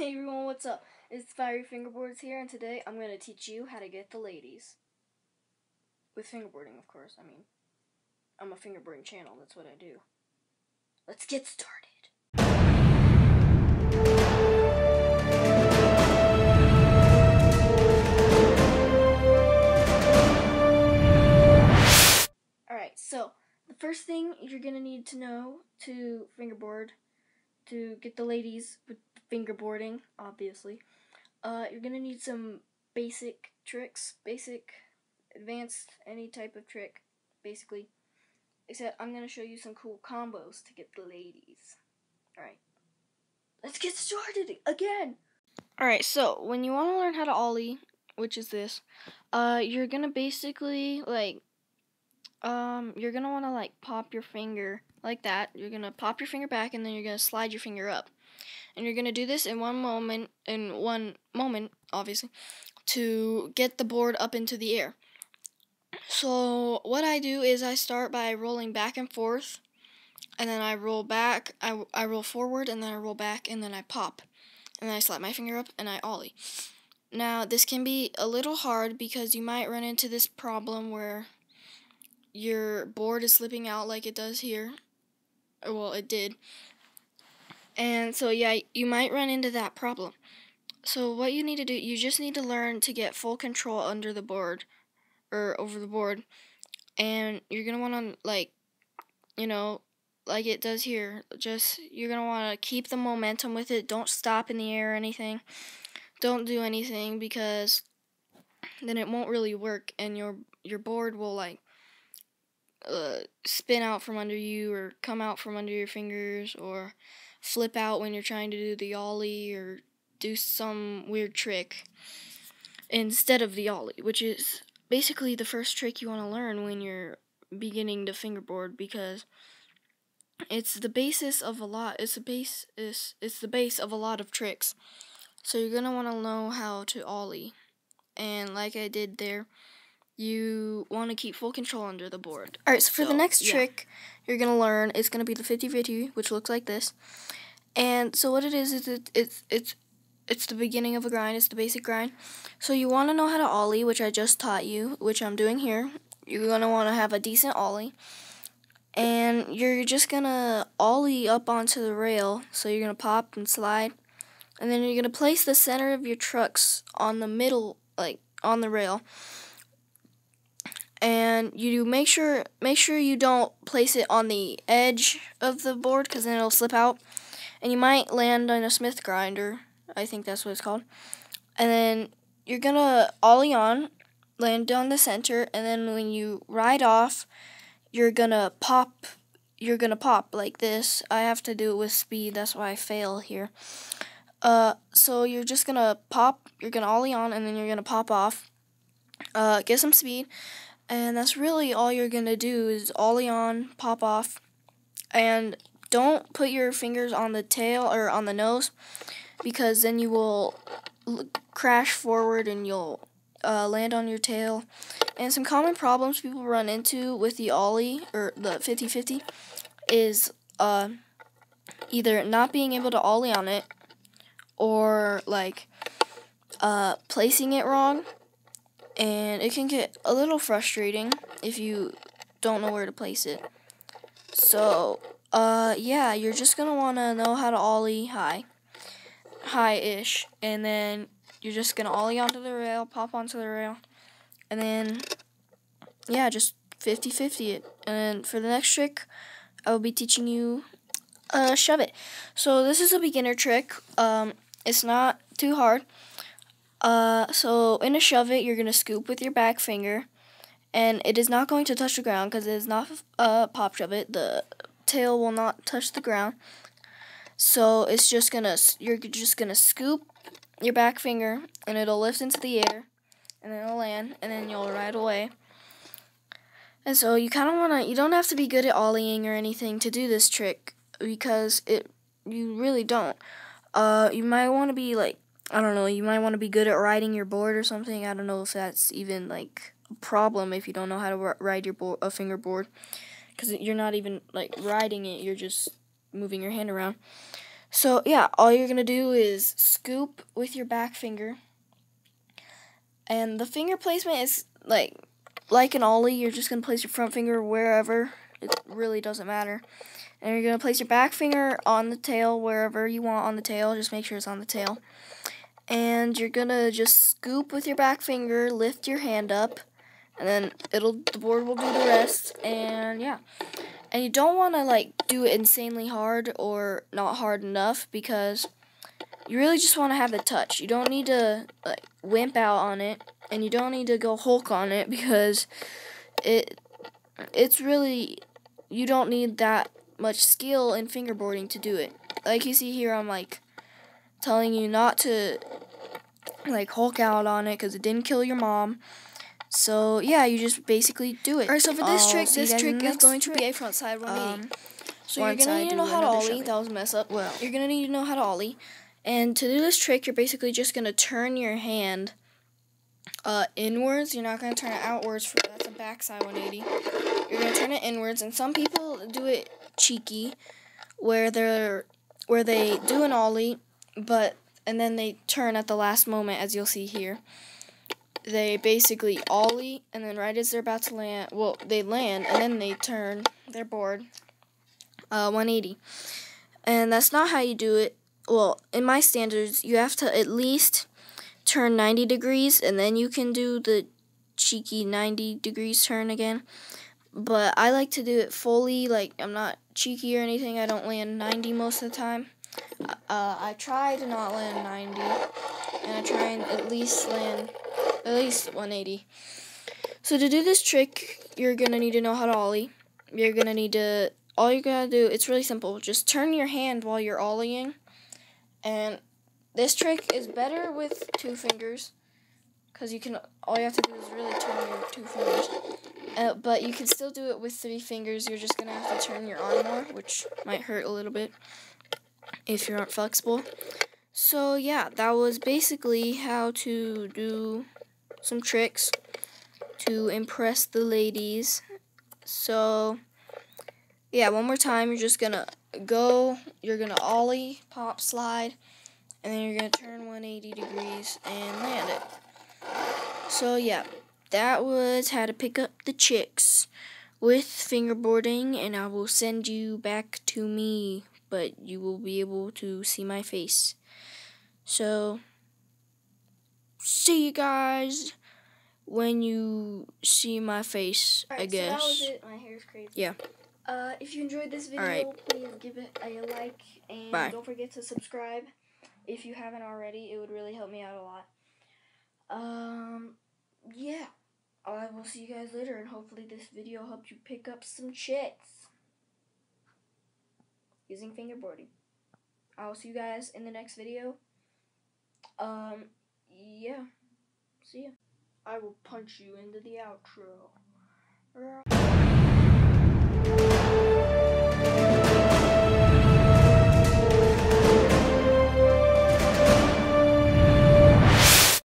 Hey everyone, what's up? It's Fiery Fingerboards here, and today I'm going to teach you how to get the ladies. With fingerboarding, of course. I mean, I'm a fingerboarding channel, that's what I do. Let's get started. Alright, so the first thing you're going to need to know to fingerboard, to get the ladies with fingerboarding, obviously, you're going to need some basic tricks, advanced, any type of trick, basically. Except I'm going to show you some cool combos to get the ladies. Alright, let's get started again! Alright, so when you want to learn how to ollie, which is this, you're going to basically, you're going to want to, pop your finger like that. You're going to pop your finger back, and then you're going to slide your finger up. And you're going to do this in one moment, obviously, to get the board up into the air. So what I do is I start by rolling back and forth, and then I roll back, I roll forward, and then I roll back, and then I pop. And then I slap my finger up, and I ollie. Now, this can be a little hard because you might run into this problem where your board is slipping out like it does here. Well, it did. And so, yeah, you might run into that problem. So what you need to do, you just need to learn to get full control under the board, or over the board. And you're going to want to, like it does here, you're going to want to keep the momentum with it. Don't stop in the air or anything. Don't do anything, because then it won't really work, and your board will, spin out from under you, or come out from under your fingers, or flip out when you're trying to do the ollie, or do some weird trick instead of the ollie, which is basically the first trick you want to learn when you're beginning to fingerboard, because it's the basis of a lot. It's the base of a lot of tricks. So you're gonna want to know how to ollie, and like I did there, you want to keep full control under the board. Alright, so for the next trick you're gonna learn, it's gonna be the 50-50, which looks like this. And so what it is it's the beginning of a grind. It's the basic grind. So you want to know how to ollie, which I just taught you, which I'm doing here. You're going to want to have a decent ollie. And you're just going to ollie up onto the rail. So you're going to pop and slide. And then you're going to place the center of your trucks on the middle, on the rail. And you make sure you don't place it on the edge of the board, because then it'll slip out. And you might land on a Smith grinder. I think that's what it's called. And then you're going to ollie on, land on the center, and then when you ride off, you're going to pop like this. I have to do it with speed, that's why I fail here. So you're just going to pop, you're going to ollie on, and then you're going to pop off. Get some speed, and that's really all you're going to do is ollie on, pop off, and don't put your fingers on the tail or on the nose, because then you will crash forward and you'll land on your tail. And some common problems people run into with the ollie, or the 50-50, is either not being able to ollie on it, or placing it wrong. And it can get a little frustrating if you don't know where to place it. So yeah, you're just going to want to know how to ollie high-ish, and then you're just going to ollie onto the rail, pop onto the rail, and then, yeah, just 50-50 it. And then for the next trick, I will be teaching you shove it. So this is a beginner trick. It's not too hard. So in a shove it, you're going to scoop with your back finger, and it is not going to touch the ground, because it is not pop shove it. The tail will not touch the ground. So you're just gonna scoop your back finger, and it'll lift into the air, and then it'll land, and then you'll ride away. And so you don't have to be good at ollieing or anything to do this trick, because you really don't. You might want to be you might want to be good at riding your board or something. I don't know if that's even a problem if you don't know how to ride a fingerboard, because you're not even riding it, you're just moving your hand around. So yeah, all you're gonna do is scoop with your back finger, and the finger placement is like an ollie. You're just gonna place your front finger wherever. It really doesn't matter. And you're gonna place your back finger on the tail wherever you want on the tail. Just make sure it's on the tail. And you're gonna just scoop with your back finger, lift your hand up, and then the board will do the rest. And yeah. And you don't want to do it insanely hard or not hard enough, because you really just want to have the touch. You don't need to wimp out on it, and you don't need to go Hulk on it, because it's really, you don't need that much skill in fingerboarding to do it. Like you see here, I'm telling you not to Hulk out on it, because it didn't kill your mom. So yeah, you just basically do it. Alright, so for this trick is going to be a frontside 180. So you're gonna need to know how to ollie. That was a mess up. Well, you're gonna need to know how to ollie. And to do this trick, you're basically just gonna turn your hand inwards. You're not gonna turn it outwards. That's a backside 180. You're gonna turn it inwards. And some people do it cheeky, where they do an ollie, and then they turn at the last moment, as you'll see here. They basically ollie, and then right as they're about to land, well, they land, and then they turn their board 180. And that's not how you do it. Well, in my standards, you have to at least turn 90 degrees, and then you can do the cheeky 90 degrees turn again. But I like to do it fully, I'm not cheeky or anything. I don't land 90 most of the time. I try to not land 90, and I try and at least land at least 180. So to do this trick, you're going to need to know how to ollie. All you gotta do, it's really simple. Just turn your hand while you're ollieing. And this trick is better with 2 fingers, because all you have to do is really turn your 2 fingers. But you can still do it with 3 fingers. You're just going to have to turn your arm more, which might hurt a little bit if you aren't flexible. So yeah, that was basically how to do some tricks to impress the ladies. So yeah, one more time, you're just gonna ollie, pop, slide, and then you're gonna turn 180 degrees and land it. So yeah, that was how to pick up the chicks with fingerboarding, and I will send you back to me, but you will be able to see my face. So, see you guys when you see my face, I guess. So that was it. My hair's crazy. Yeah. If you enjoyed this video, please give it a like, and don't forget to subscribe if you haven't already. It would really help me out a lot. Yeah. I will see you guys later, and hopefully this video helped you pick up some chicks using fingerboarding. I will see you guys in the next video. Yeah. See ya. I will punch you into the outro.